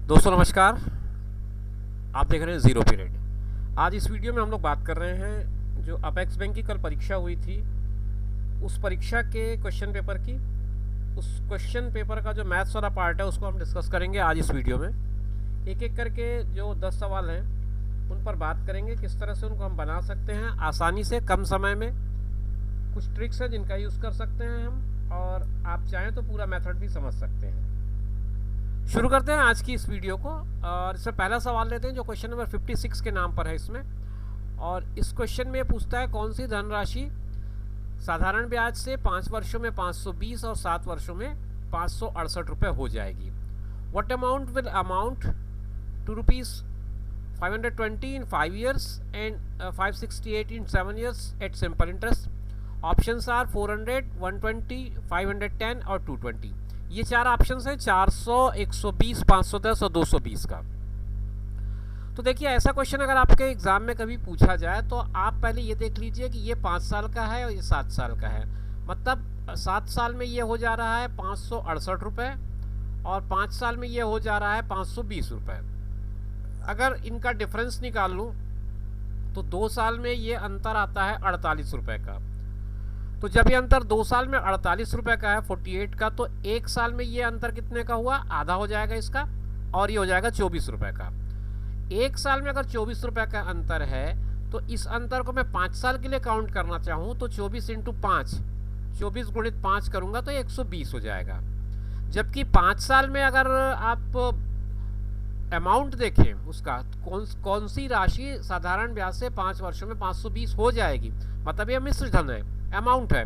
दोस्तों नमस्कार। आप देख रहे हैं ज़ीरो पीरियड। आज इस वीडियो में हम लोग बात कर रहे हैं जो अपेक्स बैंक की कल परीक्षा हुई थी, उस परीक्षा के क्वेश्चन पेपर की। उस क्वेश्चन पेपर का जो मैथ्स वाला पार्ट है उसको हम डिस्कस करेंगे आज इस वीडियो में। एक एक करके जो 10 सवाल हैं उन पर बात करेंगे, किस तरह से उनको हम बना सकते हैं आसानी से कम समय में। कुछ ट्रिक्स हैं जिनका यूज़ कर सकते हैं हम, और आप चाहें तो पूरा मेथड भी समझ सकते हैं। शुरू करते हैं आज की इस वीडियो को, और इससे पहला सवाल लेते हैं जो क्वेश्चन नंबर 56 के नाम पर है इसमें। और इस क्वेश्चन में पूछता है कौन सी धनराशि साधारण ब्याज से 5 वर्षों में 520 और 7 वर्षों में 568 रुपये हो जाएगी। What amount will amount to ₹520 in 5 years and 568 in 7 years at simple interest. Options are 400, 120, 510 और 220। ये चार ऑप्शंस हैं, 400, 120, 510 और 220 का। तो देखिए, ऐसा क्वेश्चन अगर आपके एग्जाम में कभी पूछा जाए तो आप पहले ये देख लीजिए कि ये 5 साल का है और ये 7 साल का है। मतलब 7 साल में ये हो जा रहा है 568 रुपये और 5 साल में ये हो जा रहा है 520 रुपये। अगर इनका डिफरेंस निकाल लूँ तो 2 साल में ये अंतर आता है 48 रुपये का। तो जब ये अंतर 2 साल में 48 रुपये का है 48 का, तो 1 साल में ये अंतर कितने का हुआ? आधा हो जाएगा इसका, और ये हो जाएगा 24 रुपये का। 1 साल में अगर 24 रुपये का अंतर है तो इस अंतर को मैं 5 साल के लिए काउंट करना चाहूँ तो 24 × 5, 24 × 5 करूँगा तो 120 हो जाएगा। जबकि 5 साल में अगर आप अमाउंट देखें उसका, कौन सी राशि साधारण ब्याज से 5 वर्षों में 520 हो जाएगी, मतलब ये मिश्र धन है, अमाउंट है।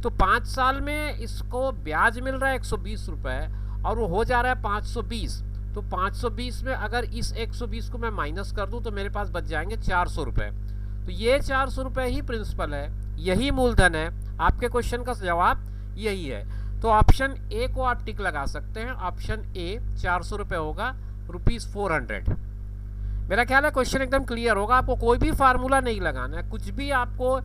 तो 5 साल में इसको ब्याज मिल रहा है 120 रुपये और वो हो जा रहा है 520। तो 520 में अगर इस 120 को मैं माइनस कर दूं तो मेरे पास बच जाएंगे 400 रुपये। तो ये 400 रुपये ही प्रिंसिपल है, यही मूलधन है। आपके क्वेश्चन का जवाब यही है। तो ऑप्शन ए को आप टिक लगा सकते हैं। ऑप्शन ए 400 रुपये होगा, ₹400। मेरा ख्याल है क्वेश्चन एकदम क्लियर होगा। आपको कोई भी फार्मूला नहीं लगाना है, कुछ भी आपको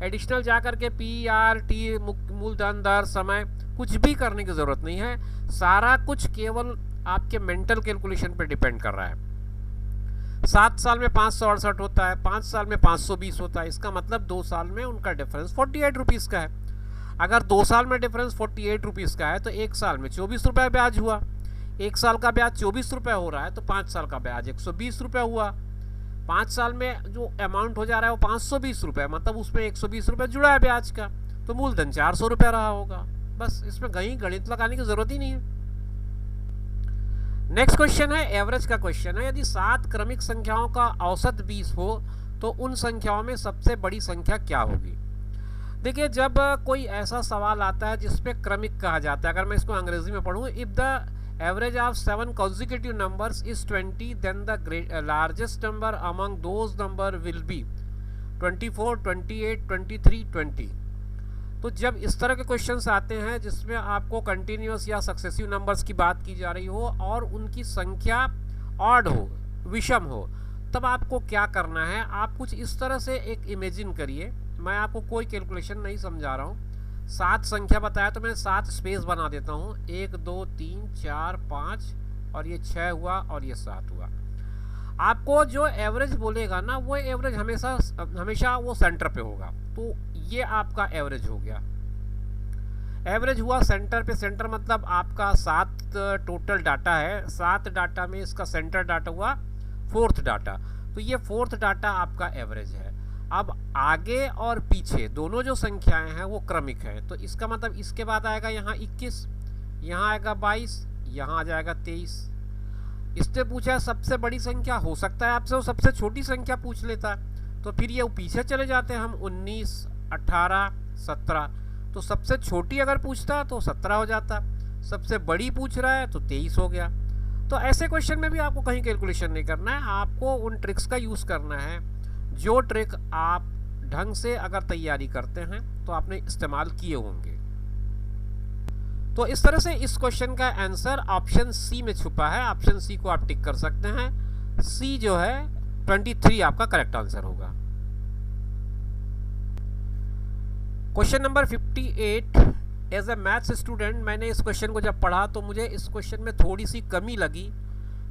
एडिशनल जा करके PRT, मूलधन, दर, समय, कुछ भी करने की ज़रूरत नहीं है। सारा कुछ केवल आपके मेंटल कैलकुलेशन पर डिपेंड कर रहा है। 7 साल में 568 होता है, 5 साल में 520 होता है। इसका मतलब 2 साल में उनका डिफरेंस 48 रुपीज़ का है। अगर 2 साल में डिफरेंस 48 रुपीज़ का है तो 1 साल में 24 रुपये ब्याज हुआ। 1 साल का ब्याज 24 रुपये हो रहा है तो 5 साल का ब्याज 120 रुपये हुआ। 5 साल में जो अमाउंट हो जा रहा है वो 520 रुपये, मतलब उसमें 120 रुपये जुड़ा है ब्याज का, तो मूलधन 400 रुपये रहा होगा। बस इसमें कहीं गणित लगाने की जरूरत ही नहीं है। नेक्स्ट क्वेश्चन है, एवरेज का क्वेश्चन है। यदि 7 क्रमिक संख्याओं का औसत 20 हो तो उन संख्याओं में सबसे बड़ी संख्या क्या होगी? देखिए, जब कोई ऐसा सवाल आता है जिसपे क्रमिक कहा जाता है, अगर मैं इसको अंग्रेजी में पढ़ूँ, if the average of 7 consecutive numbers is 20, then the largest number among those number will be 24, 28, 23, 20। तो जब इस तरह के क्वेश्चंस आते हैं जिसमें आपको कंटिन्यूस या सक्सेसिव नंबर्स की बात की जा रही हो और उनकी संख्या ऑड हो, विषम हो, तब आपको क्या करना है? आप कुछ इस तरह से एक इमेजिन करिए। मैं आपको कोई कैलकुलेशन नहीं समझा रहा हूँ। 7 संख्या बताया तो मैंने 7 स्पेस बना देता हूँ, 1, 2, 3, 4, 5 और ये 6 हुआ और ये 7 हुआ। आपको जो एवरेज बोलेगा ना, वो एवरेज हमेशा वो सेंटर पे होगा। तो ये आपका एवरेज हो गया। एवरेज हुआ सेंटर पे। सेंटर मतलब आपका 7 टोटल डाटा है, 7 डाटा में इसका सेंटर डाटा हुआ 4th डाटा, तो ये 4th डाटा आपका एवरेज है। अब आगे और पीछे दोनों जो संख्याएं हैं वो क्रमिक है, तो इसका मतलब इसके बाद आएगा यहाँ 21, यहाँ आएगा 22, यहाँ आ जाएगा 23। इससे पूछा है सबसे बड़ी संख्या, हो सकता है आपसे वो सबसे छोटी संख्या पूछ लेता, तो फिर ये पीछे चले जाते हैं हम, 19, 18, 17। तो सबसे छोटी अगर पूछता तो 17 हो जाता, सबसे बड़ी पूछ रहा है तो 23 हो गया। तो ऐसे क्वेश्चन में भी आपको कहीं कैलकुलेशन नहीं करना है, आपको उन ट्रिक्स का यूज़ करना है जो ट्रिक आप ढंग से अगर तैयारी करते हैं तो आपने इस्तेमाल किए होंगे। तो इस तरह से इस क्वेश्चन का आंसर ऑप्शन सी में छुपा है। ऑप्शन सी को आप टिक कर सकते हैं। सी जो है 23 आपका करेक्ट आंसर होगा। Question number 58, as a maths student मैंने इस क्वेश्चन को जब पढ़ा तो मुझे इस क्वेश्चन में थोड़ी सी कमी लगी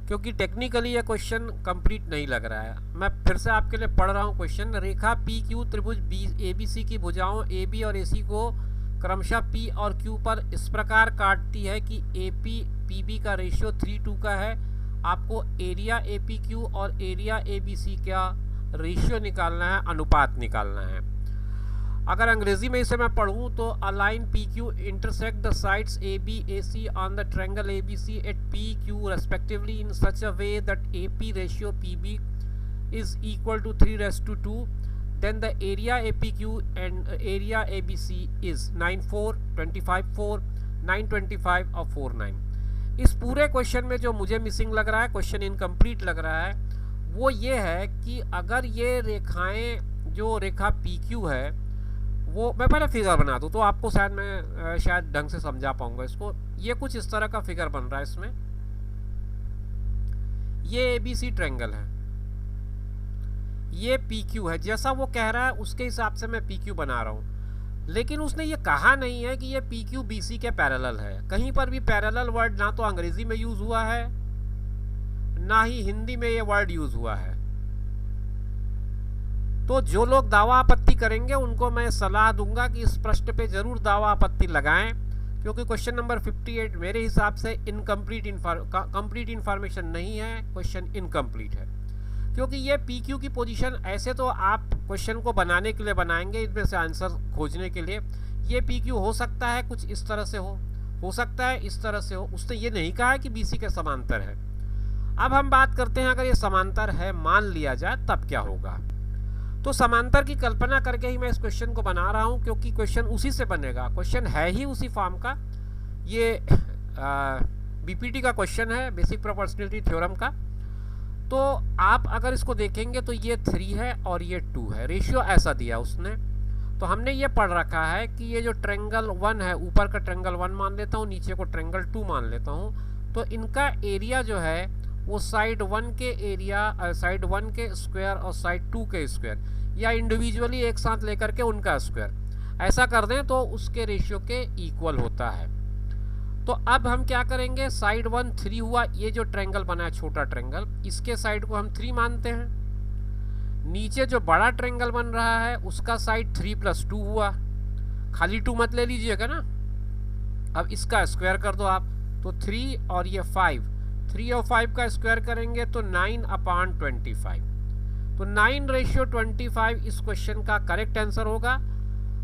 क्योंकि टेक्निकली ये क्वेश्चन कंप्लीट नहीं लग रहा है। मैं फिर से आपके लिए पढ़ रहा हूँ क्वेश्चन। रेखा पी क्यू त्रिभुज ए बी सी की भुजाओं ए बी और ए सी को क्रमशः पी और क्यू पर इस प्रकार काटती है कि ए पी पी बी का रेशियो 3:2 का है। आपको एरिया ए पी क्यू और एरिया ए बी सी का रेशियो निकालना है, अनुपात निकालना है। अगर अंग्रेजी में इसे मैं पढ़ूँ तो a line P Q intersect the sides A B A C on the triangle A B C at P Q respectively in such a way that A P ratio P B is equal to 3:2, then the area APQ and area ABC is 9, 4, 25, 4, 9, 25 और 4, 9। इस पूरे question में जो मुझे missing लग रहा है, question incomplete लग रहा है, वो ये है कि अगर ये रेखाएं, जो रेखा PQ है, वो मैं पहले फिगर बना दूँ तो आपको शायद ढंग से समझा पाऊंगा इसको। ये कुछ इस तरह का फिगर बन रहा है। इसमें ये ABC ट्रायंगल है, ये PQ है। जैसा वो कह रहा है उसके हिसाब से मैं PQ बना रहा हूँ, लेकिन उसने ये कहा नहीं है कि ये PQ BC के पैरेलल है। कहीं पर भी पैरेलल वर्ड ना तो अंग्रेजी में यूज हुआ है, ना ही हिंदी में ये वर्ड यूज हुआ है। तो जो लोग दावा आपत्ति करेंगे उनको मैं सलाह दूंगा कि इस प्रश्न पे जरूर दावा आपत्ति लगाएं, क्योंकि क्वेश्चन नंबर 58 मेरे हिसाब से कंप्लीट इंफॉर्मेशन नहीं है, क्वेश्चन इनकम्प्लीट है। क्योंकि ये PQ की पोजीशन, ऐसे तो आप क्वेश्चन को बनाने के लिए बनाएंगे, इसमें से आंसर खोजने के लिए। ये PQ हो सकता है कुछ इस तरह से हो सकता है इस तरह से हो। उसने ये नहीं कहा है कि BC के समांतर है। अब हम बात करते हैं, अगर ये समांतर है मान लिया जाए तब क्या होगा। तो समांतर की कल्पना करके ही मैं इस क्वेश्चन को बना रहा हूँ, क्योंकि क्वेश्चन उसी से बनेगा। क्वेश्चन है ही उसी फॉर्म का। ये BPT का क्वेश्चन है, बेसिक प्रोपोर्शनलिटी थ्योरम का। तो आप अगर इसको देखेंगे तो ये 3 है और ये 2 है, रेशियो ऐसा दिया उसने। तो हमने ये पढ़ रखा है कि ये जो ट्रायंगल 1 है, ऊपर का ट्रायंगल 1 मान लेता हूँ, नीचे को ट्रायंगल 2 मान लेता हूँ। तो इनका एरिया जो है वो साइड 1 के एरिया, साइड 1 के स्क्वायर और साइड 2 के स्क्वायर, या इंडिविजुअली एक साथ लेकर के उनका स्क्वायर, ऐसा कर दें तो उसके रेशियो के इक्वल होता है। तो अब हम क्या करेंगे, साइड 1 3 हुआ, ये जो ट्रायंगल बना है छोटा ट्रायंगल, इसके साइड को हम 3 मानते हैं। नीचे जो बड़ा ट्रायंगल बन रहा है उसका साइड 3 + 2 हुआ, खाली 2 मत ले लीजिएगा ना। अब इसका स्क्वायर कर दो आप, तो 3 और ये 5, 3 और 5 का स्क्वायर करेंगे तो 9/25। तो 9:25 इस क्वेश्चन का करेक्ट आंसर होगा।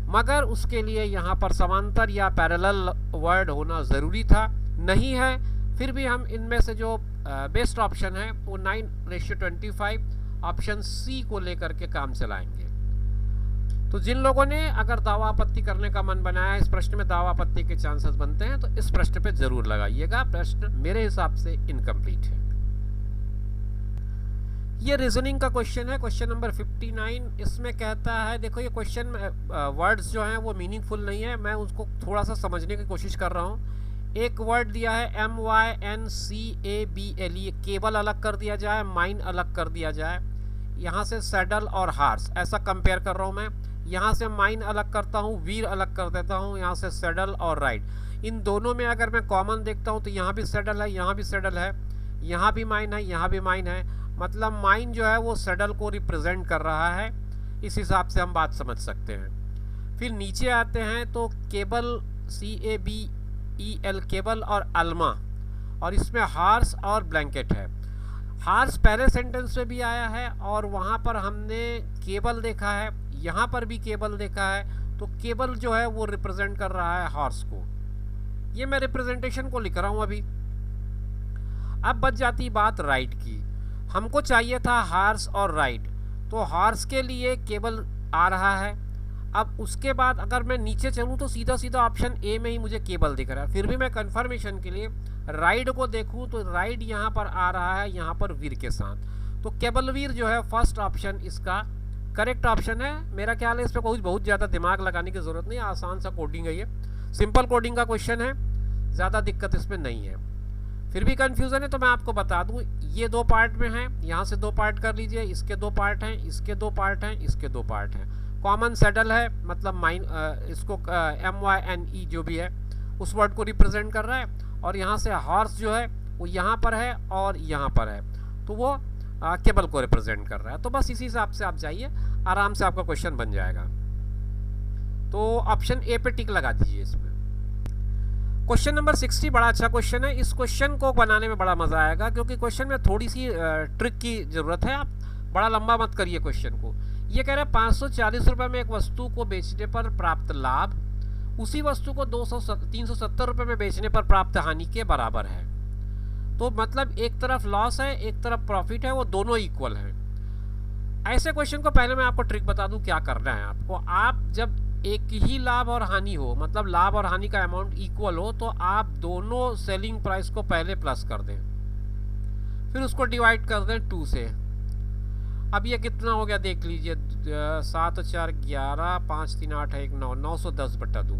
मगर उसके लिए यहाँ पर समांतर या पैरेलल वर्ड होना ज़रूरी था, नहीं है। फिर भी हम इनमें से जो बेस्ट ऑप्शन है वो 9:25 ऑप्शन सी को लेकर के काम चलाएंगे। तो जिन लोगों ने अगर दावा आपत्ति करने का मन बनाया है, इस प्रश्न में दावा आपत्ति के चांसेस बनते हैं, तो इस प्रश्न पे जरूर लगाइएगा। प्रश्न मेरे हिसाब से इनकम्प्लीट है। ये रीजनिंग का क्वेश्चन है, क्वेश्चन नंबर 59। इसमें कहता है, देखो ये क्वेश्चन वर्ड्स जो हैं वो मीनिंगफुल नहीं है, मैं उसको थोड़ा सा समझने की कोशिश कर रहा हूँ। एक वर्ड दिया है MYNCABLE, केबल अलग कर दिया जाए, माइन अलग कर दिया जाए। यहाँ से सैडल और हार्स ऐसा कंपेयर कर रहा हूँ मैं। यहाँ से माइन अलग करता हूँ, वीर अलग कर देता हूँ, यहाँ से सैडल और राइड। इन दोनों में अगर मैं कॉमन देखता हूँ तो यहाँ भी सैडल है, यहाँ भी सैडल है, यहाँ भी माइन है, यहाँ भी माइन है। मतलब माइन जो है वो सैडल को रिप्रेजेंट कर रहा है, इस हिसाब से हम बात समझ सकते हैं। फिर नीचे आते हैं तो केबल CABEL, केबल और अल्मा, और इसमें हार्स और ब्लैंकेट है। हार्स पहले सेंटेंस में भी आया है और वहाँ पर हमने केबल देखा है, यहाँ पर भी केबल देखा है। तो केबल जो है वो रिप्रेजेंट कर रहा है हॉर्स को। ये मैं रिप्रेजेंटेशन को लिख रहा हूँ अभी। अब बच जाती बात राइड की। हमको चाहिए था हॉर्स और राइड, तो हॉर्स के लिए केबल आ रहा है। अब उसके बाद अगर मैं नीचे चलूँ तो सीधा सीधा ऑप्शन ए में ही मुझे केबल दिख रहा है। फिर भी मैं कंफर्मेशन के लिए राइड को देखूँ तो राइड यहाँ पर आ रहा है, यहाँ पर वीर के साथ। तो केबल वीर जो है फर्स्ट ऑप्शन इसका करेक्ट ऑप्शन है। मेरा ख्याल है इस पर बहुत ज़्यादा दिमाग लगाने की ज़रूरत नहीं है, आसान सा कोडिंग है, ये सिंपल कोडिंग का क्वेश्चन है, ज़्यादा दिक्कत इसमें नहीं है। फिर भी कन्फ्यूज़न है तो मैं आपको बता दूं, ये 2 पार्ट में है, यहाँ से 2 पार्ट कर लीजिए, इसके 2 पार्ट हैं, इसके 2 पार्ट हैं, इसके 2 पार्ट हैं। कॉमन सैडल है, मतलब माइन, इसको MYNE जो भी है उस वर्ड को रिप्रेजेंट कर रहा है। और यहाँ से हॉर्स जो है वो यहाँ पर है और यहाँ पर है, तो वो केबल को रिप्रेजेंट कर रहा है। तो बस इसी हिसाब से आप जाइए, आराम से आपका क्वेश्चन बन जाएगा। तो ऑप्शन ए पे टिक लगा दीजिए इसमें। क्वेश्चन नंबर 60 बड़ा अच्छा क्वेश्चन है। इस क्वेश्चन को बनाने में बड़ा मजा आएगा, क्योंकि क्वेश्चन में थोड़ी सी ट्रिक की जरूरत है। आप बड़ा लंबा मत करिए क्वेश्चन को। ये कह रहा है 540 रुपये में एक वस्तु को बेचने पर प्राप्त लाभ उसी वस्तु को 370 रुपये में बेचने पर प्राप्त हानि के बराबर है। तो मतलब एक तरफ लॉस है, एक तरफ प्रॉफिट है, वो दोनों इक्वल हैं। ऐसे क्वेश्चन को पहले मैं आपको ट्रिक बता दूं क्या करना है आपको। आप जब एक ही लाभ और हानि हो, मतलब लाभ और हानि का अमाउंट इक्वल हो, तो आप दोनों सेलिंग प्राइस को पहले प्लस कर दें, फिर उसको डिवाइड कर दें 2 से। अब ये कितना हो गया देख लीजिए, 7 और 4 11, 5 3 8 1 9, 910/2।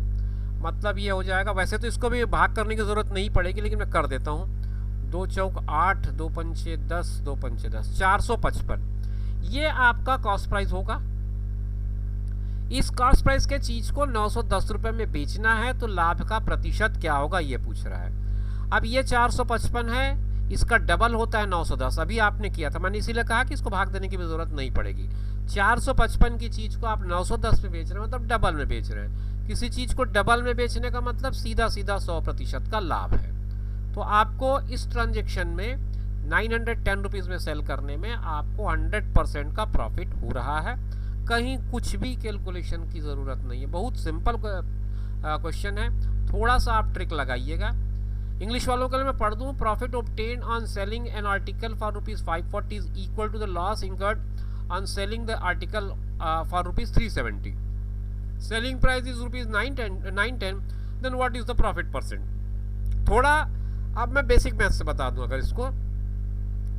मतलब ये हो जाएगा। वैसे तो इसको भी भाग करने की ज़रूरत नहीं पड़ेगी, लेकिन मैं कर देता हूँ। 2 चौक 8, 2 पंचे 10, 2 पंचे 10, 455। ये आपका कॉस्ट प्राइस होगा। इस कॉस्ट प्राइस के चीज को 910 रुपये में बेचना है, तो लाभ का प्रतिशत क्या होगा ये पूछ रहा है। अब ये 455 है, इसका डबल होता है 910। अभी आपने किया था, मैंने इसीलिए कहा कि इसको भाग देने की भी जरूरत नहीं पड़ेगी। 455 की चीज को आप 910 में बेच रहे हैं, मतलब डबल में बेच रहे हैं। किसी चीज को डबल में बेचने का मतलब सीधा सीधा 100% का लाभ है। तो आपको इस ट्रांजेक्शन में 910 रुपीज़ में सेल करने में आपको 100% का प्रॉफिट हो रहा है। कहीं कुछ भी कैलकुलेशन की ज़रूरत नहीं है, बहुत सिंपल क्वेश्चन है। थोड़ा सा आप ट्रिक लगाइएगा। इंग्लिश वालों के लिए मैं पढ़ दूँ। Profit obtained on selling an article for ₹540 is equal to the loss incurred on selling the article for ₹370। Selling price is ₹910, then what is the profit percent. थोड़ा अब मैं बेसिक मैथ से बता दूं अगर इसको,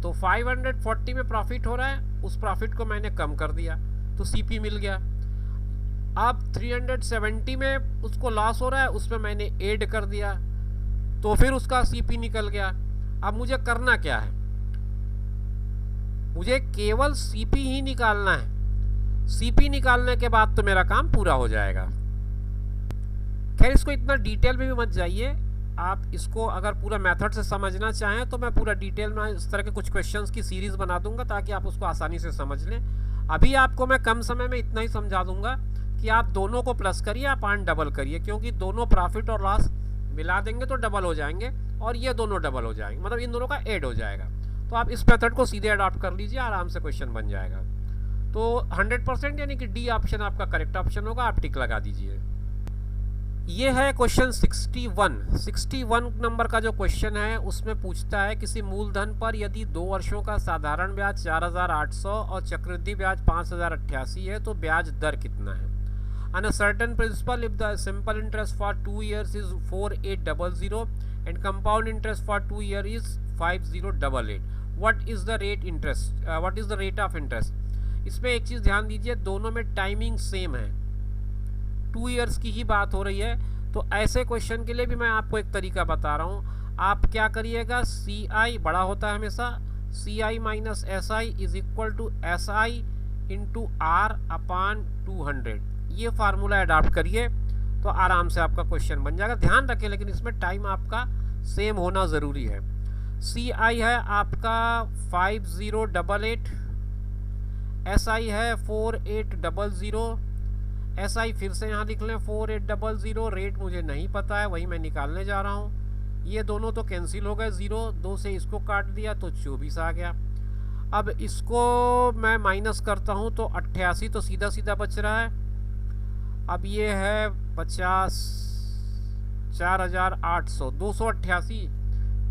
तो 540 में प्रॉफिट हो रहा है, उस प्रॉफिट को मैंने कम कर दिया तो सीपी मिल गया। अब 370 में उसको लॉस हो रहा है, उसमें मैंने ऐड कर दिया तो फिर उसका सीपी निकल गया। अब मुझे करना क्या है, मुझे केवल सीपी ही निकालना है। सीपी निकालने के बाद तो मेरा काम पूरा हो जाएगा। खैर इसको इतना डिटेल में भी मत जाइए। आप इसको अगर पूरा मेथड से समझना चाहें तो मैं पूरा डिटेल में इस तरह के कुछ क्वेश्चंस की सीरीज बना दूंगा, ताकि आप उसको आसानी से समझ लें। अभी आपको मैं कम समय में इतना ही समझा दूंगा कि आप दोनों को प्लस करिए, आप डबल करिए, क्योंकि दोनों प्रॉफिट और लॉस मिला देंगे तो डबल हो जाएंगे, और ये दोनों डबल हो जाएंगे, मतलब इन दोनों का ऐड हो जाएगा। तो आप इस मेथड को सीधे अडॉप्ट कर लीजिए, आराम से क्वेश्चन बन जाएगा। तो 100% यानी कि डी ऑप्शन आपका करेक्ट ऑप्शन होगा, आप टिक लगा दीजिए। ये है क्वेश्चन 61 नंबर का जो क्वेश्चन है, उसमें पूछता है किसी मूलधन पर यदि 2 वर्षों का साधारण ब्याज 4800 और चक्रवृद्धि ब्याज 5088 है तो ब्याज दर कितना है। On a certain principle, if the simple interest for 2 years is 4800 and compound interest for 2 years is 5088, what is the rate of interest? इसमें एक चीज़ ध्यान दीजिए, दोनों में टाइमिंग सेम है, 2 इयर्स की ही बात हो रही है। तो ऐसे क्वेश्चन के लिए भी मैं आपको एक तरीका बता रहा हूँ। आप क्या करिएगा, सी आई बड़ा होता है हमेशा, C I minus S I is equal to S I into R upon 200। ये फार्मूला अडॉप्ट करिए तो आराम से आपका क्वेश्चन बन जाएगा। ध्यान रखें लेकिन इसमें टाइम आपका सेम होना ज़रूरी है। सी आई है आपका 5088, एस आई है 4800, एस आई फिर से यहाँ लिख लें 4800। रेट मुझे नहीं पता है, वही मैं निकालने जा रहा हूँ। ये दोनों तो कैंसिल हो गए, 0 2 से इसको काट दिया तो 24 आ गया। अब इसको मैं माइनस करता हूँ तो 88 तो सीधा सीधा बच रहा है। अब ये है 50, 4800, 288,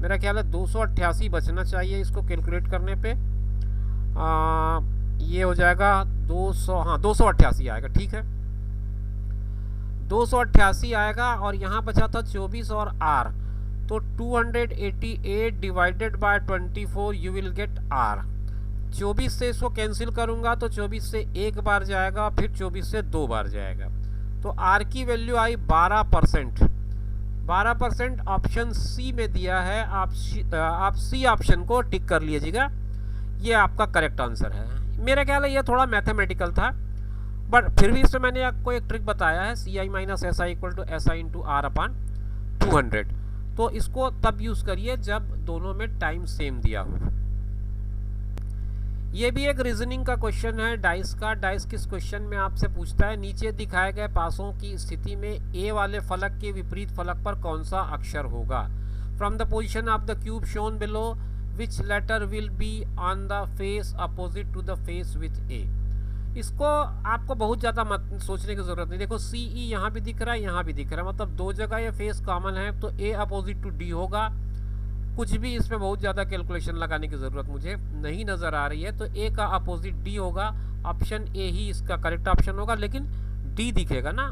मेरा ख्याल है 288 बचना चाहिए इसको कैलकुलेट करने पे। ये हो जाएगा 200, हाँ 288 आएगा, ठीक है 288 आएगा। और यहाँ बचा था 24 और आर, तो 288 divided by 24 you will get R. 24 से इसको कैंसिल करूँगा तो 24 से एक बार जाएगा, फिर 24 से 2 बार जाएगा, तो आर की वैल्यू आई 12%। 12% ऑप्शन सी में दिया है। आप सी ऑप्शन को टिक कर लीजिएगा, ये आपका करेक्ट आंसर है। मेरा ख्याल है ये थोड़ा मैथमेटिकल था, बट फिर भी इसमें मैंने आपको एक ट्रिक बताया है, C I minus S I equal to S I into R upon 200। तो इसको तब यूज़ करिए जब दोनों में टाइम सेम दिया हो। ये भी एक रीजनिंग का क्वेश्चन है डाइस का। डाइस किस क्वेश्चन में आपसे पूछता है, नीचे दिखाए गए पासों की स्थिति में ए वाले फलक के विपरीत फलक पर कौन सा अक्षर होगा। From the position of the cube shown below which letter will be on the face opposite to the face with A. इसको आपको बहुत ज़्यादा मत सोचने की ज़रूरत नहीं। देखो सी ई यहाँ भी दिख रहा है, यहाँ भी दिख रहा है, मतलब दो जगह ये फेस कॉमन है, तो ए अपोजिट टू डी होगा। कुछ भी इसमें बहुत ज़्यादा कैलकुलेशन लगाने की ज़रूरत मुझे नहीं नज़र आ रही है। तो ए का अपोजिट डी होगा, ऑप्शन ए ही इसका करेक्ट ऑप्शन होगा, लेकिन डी दिखेगा ना।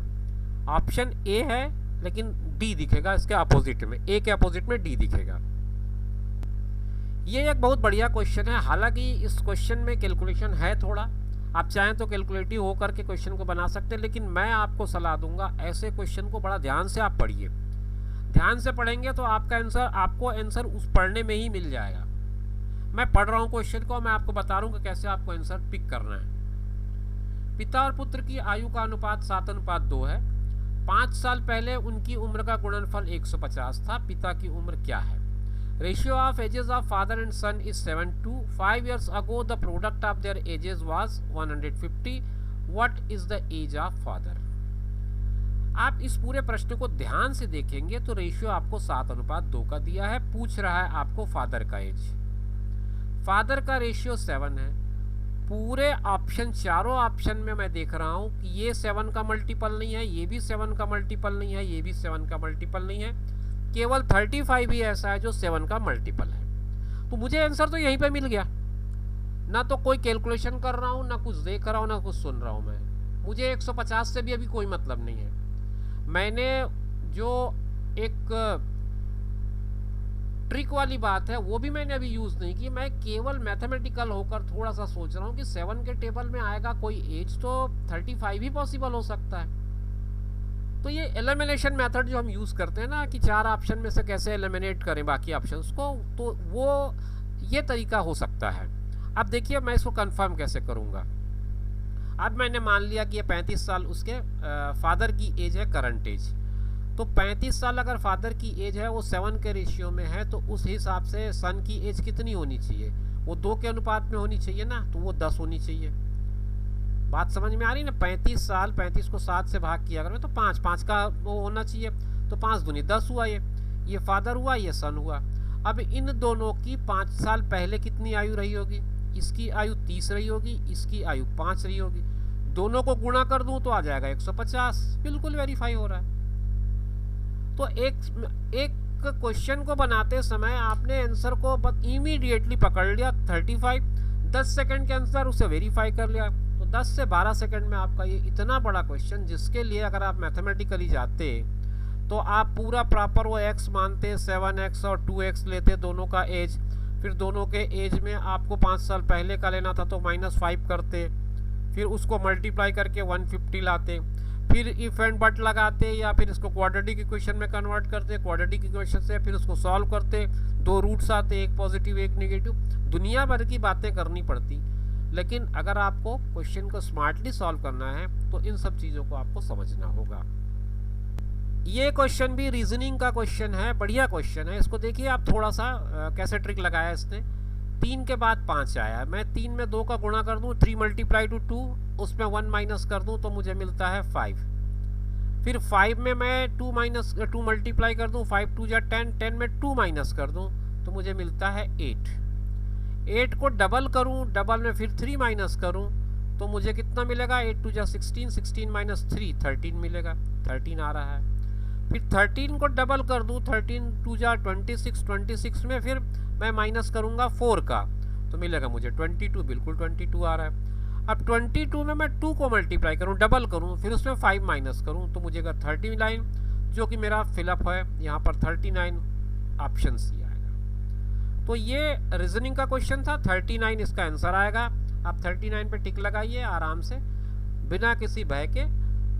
ऑप्शन ए है लेकिन डी दिखेगा इसके अपोजिट में, ए के अपोजिट में डी दिखेगा। ये एक बहुत बढ़िया क्वेश्चन है। हालांकि इस क्वेश्चन में कैलकुलेशन है थोड़ा, आप चाहें तो कैलकुलेटिव होकर के क्वेश्चन को बना सकते हैं, लेकिन मैं आपको सलाह दूंगा ऐसे क्वेश्चन को बड़ा ध्यान से आप पढ़िए। ध्यान से पढ़ेंगे तो आपको आंसर उस पढ़ने में ही मिल जाएगा। मैं पढ़ रहा हूँ क्वेश्चन को, मैं आपको बता रहा हूँ कि कैसे आपको आंसर पिक करना है। पिता और पुत्र की आयु का अनुपात 7:2 है। 5 साल पहले उनकी उम्र का गुणनफल 150 था। पिता की उम्र क्या है। Ratio of ages of father and son is 7:2। 5 years ago the product of their ages was 150। What is the age of father. आप इस पूरे प्रश्न को ध्यान से देखेंगे तो रेशियो आपको 7:2 का दिया है। पूछ रहा है आपको फादर का एज। फादर का रेशियो 7 है। पूरे ऑप्शन, चारों ऑप्शन में मैं देख रहा हूं कि ये 7 का मल्टीपल नहीं है, ये भी 7 का मल्टीपल नहीं है, ये भी 7 का मल्टीपल नहीं है। केवल 35 ही ऐसा है जो 7 का मल्टीपल है। तो मुझे आंसर तो यहीं पे मिल गया। ना तो कोई कैलकुलेशन कर रहा हूं, ना कुछ देख रहा हूं, ना कुछ सुन रहा हूं। मैं मुझे 150 से भी अभी कोई मतलब नहीं है। मैंने जो एक ट्रिक वाली बात है वो भी मैंने अभी यूज़ नहीं की। मैं केवल मैथमेटिकल होकर थोड़ा सा सोच रहा हूँ कि 7 के टेबल में आएगा कोई एज, तो 35 ही पॉसिबल हो सकता है। तो ये एलिमिनेशन मेथड जो हम यूज़ करते हैं ना कि 4 ऑप्शन में से कैसे एलिमिनेट करें बाकी ऑप्शंस को, तो वो ये तरीका हो सकता है। अब देखिए मैं इसको कंफर्म कैसे करूँगा। अब मैंने मान लिया कि ये 35 साल उसके फादर की एज है, करंट एज। तो 35 साल अगर फादर की एज है वो 7 के रेशियो में है, तो उस हिसाब से सन की एज कितनी होनी चाहिए, वो 2 के अनुपात में होनी चाहिए ना, तो वो 10 होनी चाहिए। बात समझ में आ रही ना। 35 साल, 35 को 7 से भाग किया अगर तो 5 का वो होना चाहिए, तो 5 दूनी 10 हुआ। ये फादर हुआ, ये सन हुआ। अब इन दोनों की 5 साल पहले कितनी आयु रही होगी। इसकी आयु 30 रही होगी, इसकी आयु 5 रही होगी। दोनों को गुणा कर दूं तो आ जाएगा 150। बिल्कुल वेरीफाई हो रहा है। तो एक क्वेश्चन को बनाते समय आपने आंसर को इमीडिएटली पकड़ लिया 35, 10 सेकंड के अंदर उसे वेरीफाई कर लिया। तो 10 से 12 सेकंड में आपका ये इतना बड़ा क्वेश्चन, जिसके लिए अगर आप मैथमेटिकली जाते तो आप पूरा प्रॉपर वो x मानते, 7x और 2x लेते दोनों का एज, फिर दोनों के एज में आपको 5 साल पहले का लेना था तो -5 करते, फिर उसको मल्टीप्लाई करके 150 लाते, फिर इफ एंड बट लगाते या फिर इसको क्वाड्रेटिक इक्वेशन में कन्वर्ट करते, क्वाड्रेटिक इक्वेशन से फिर उसको सॉल्व करते, 2 रूट्स आते, एक पॉजिटिव एक नेगेटिव, दुनिया भर की बातें करनी पड़ती। लेकिन अगर आपको क्वेश्चन को स्मार्टली सॉल्व करना है तो इन सब चीज़ों को आपको समझना होगा। ये क्वेश्चन भी रीजनिंग का क्वेश्चन है, बढ़िया क्वेश्चन है। इसको देखिए आप थोड़ा सा कैसे ट्रिक लगाया इसने। 3 के बाद 5 आया, मैं 3 में 2 का गुणा कर दूं, 3 × 2, उसमें 1 माइनस कर दूं तो मुझे मिलता है 5। फिर 5 में मैं 2 मल्टीप्लाई कर दूं, 5 2 = 10, 10 में 2 माइनस कर दूं तो मुझे मिलता है 8। 8 को डबल करूं, डबल में फिर 3 माइनस करूं तो मुझे कितना मिलेगा, 8 2 = 16, 16 - 3 13 मिलेगा, 13 आ रहा है। फिर 13 को डबल कर दूं, 13 2 = 26, 26 में फिर मैं माइनस करूंगा 4 का तो मिलेगा मुझे 22, बिल्कुल 22 आ रहा है। अब 22 में मैं 2 को मल्टीप्लाई करूं, डबल करूं, फिर उसमें 5 माइनस करूं तो मुझे 39, जो कि मेरा फिलअप है यहाँ पर 39, ऑप्शन सी आएगा। तो ये रीजनिंग का क्वेश्चन था, 39 इसका आंसर आएगा। आप 39 पे टिक लगाइए आराम से, बिना किसी भय के।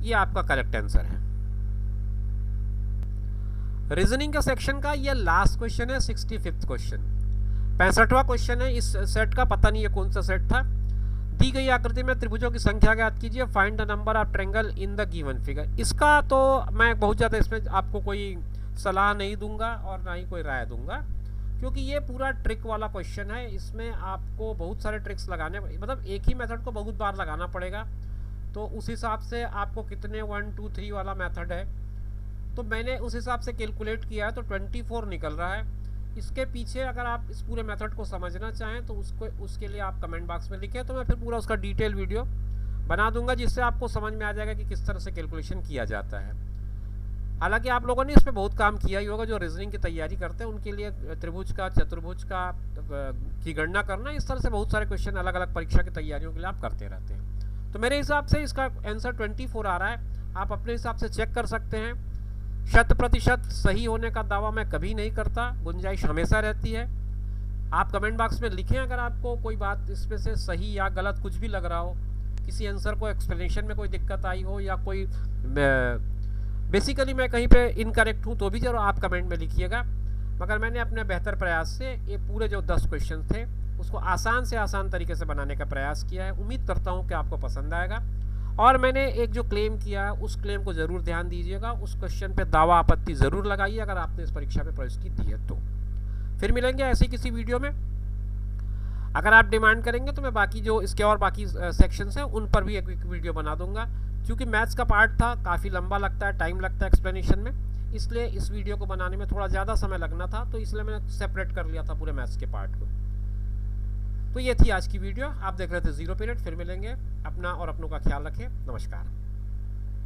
ये आपका करेक्ट आंसर है। रीजनिंग का सेक्शन का ये लास्ट क्वेश्चन है, 65वां क्वेश्चन, 65वां क्वेश्चन है इस सेट का। पता नहीं ये कौन सा सेट था। दी गई आकृति में त्रिभुजों की संख्या ज्ञात कीजिए, find the number of triangle in the given figure. इसका तो मैं बहुत ज़्यादा इसमें आपको कोई सलाह नहीं दूंगा और ना ही कोई राय दूंगा, क्योंकि ये पूरा ट्रिक वाला क्वेश्चन है। इसमें आपको बहुत सारे ट्रिक्स लगाने, मतलब एक ही मेथड को बहुत बार लगाना पड़ेगा। तो उस हिसाब से आपको कितने 1 2 3 वाला मेथड है, तो मैंने उस हिसाब से कैलकुलेट किया है, तो 24 निकल रहा है। इसके पीछे अगर आप इस पूरे मेथड को समझना चाहें तो उसके लिए आप कमेंट बॉक्स में लिखें, तो मैं फिर पूरा उसका डिटेल वीडियो बना दूंगा, जिससे आपको समझ में आ जाएगा कि किस तरह से कैलकुलेशन किया जाता है। हालांकि आप लोगों ने इस पर बहुत काम किया ही होगा, जो रीजनिंग की तैयारी करते हैं उनके लिए त्रिभुज का, चतुर्भुज का की गणना करना, इस तरह से बहुत सारे क्वेश्चन अलग अलग परीक्षा की तैयारियों के लिए आप करते रहते हैं। तो मेरे हिसाब से इसका आंसर 24 आ रहा है। आप अपने हिसाब से चेक कर सकते हैं। 100% सही होने का दावा मैं कभी नहीं करता, गुंजाइश हमेशा रहती है। आप कमेंट बॉक्स में लिखें अगर आपको कोई बात इसमें से सही या गलत कुछ भी लग रहा हो, किसी आंसर को एक्सप्लेनेशन में कोई दिक्कत आई हो, या कोई बेसिकली मैं कहीं पे इनकरेक्ट हूँ तो भी जरूर आप कमेंट में लिखिएगा। मगर मैंने अपने बेहतर प्रयास से ये पूरे जो 10 क्वेश्चन थे उसको आसान से आसान तरीके से बनाने का प्रयास किया है। उम्मीद करता हूँ कि आपको पसंद आएगा। और मैंने एक जो क्लेम किया है उस क्लेम को ज़रूर ध्यान दीजिएगा, उस क्वेश्चन पे दावा आपत्ति ज़रूर लगाइए अगर आपने इस परीक्षा में प्रवेश की दी है तो। फिर मिलेंगे ऐसी किसी वीडियो में। अगर आप डिमांड करेंगे तो मैं बाकी जो इसके और बाकी सेक्शंस हैं उन पर भी एक वीडियो बना दूंगा। क्योंकि मैथ्स का पार्ट था, काफ़ी लंबा लगता है, टाइम लगता है एक्सप्लेनेशन में, इसलिए इस वीडियो को बनाने में थोड़ा ज़्यादा समय लगना था, तो इसलिए मैंने सेपरेट कर लिया था पूरे मैथ्स के पार्ट को। तो ये थी आज की वीडियो। आप देख रहे थे जीरो पीरियड। फिर मिलेंगे। अपना और अपनों का ख्याल रखें। नमस्कार।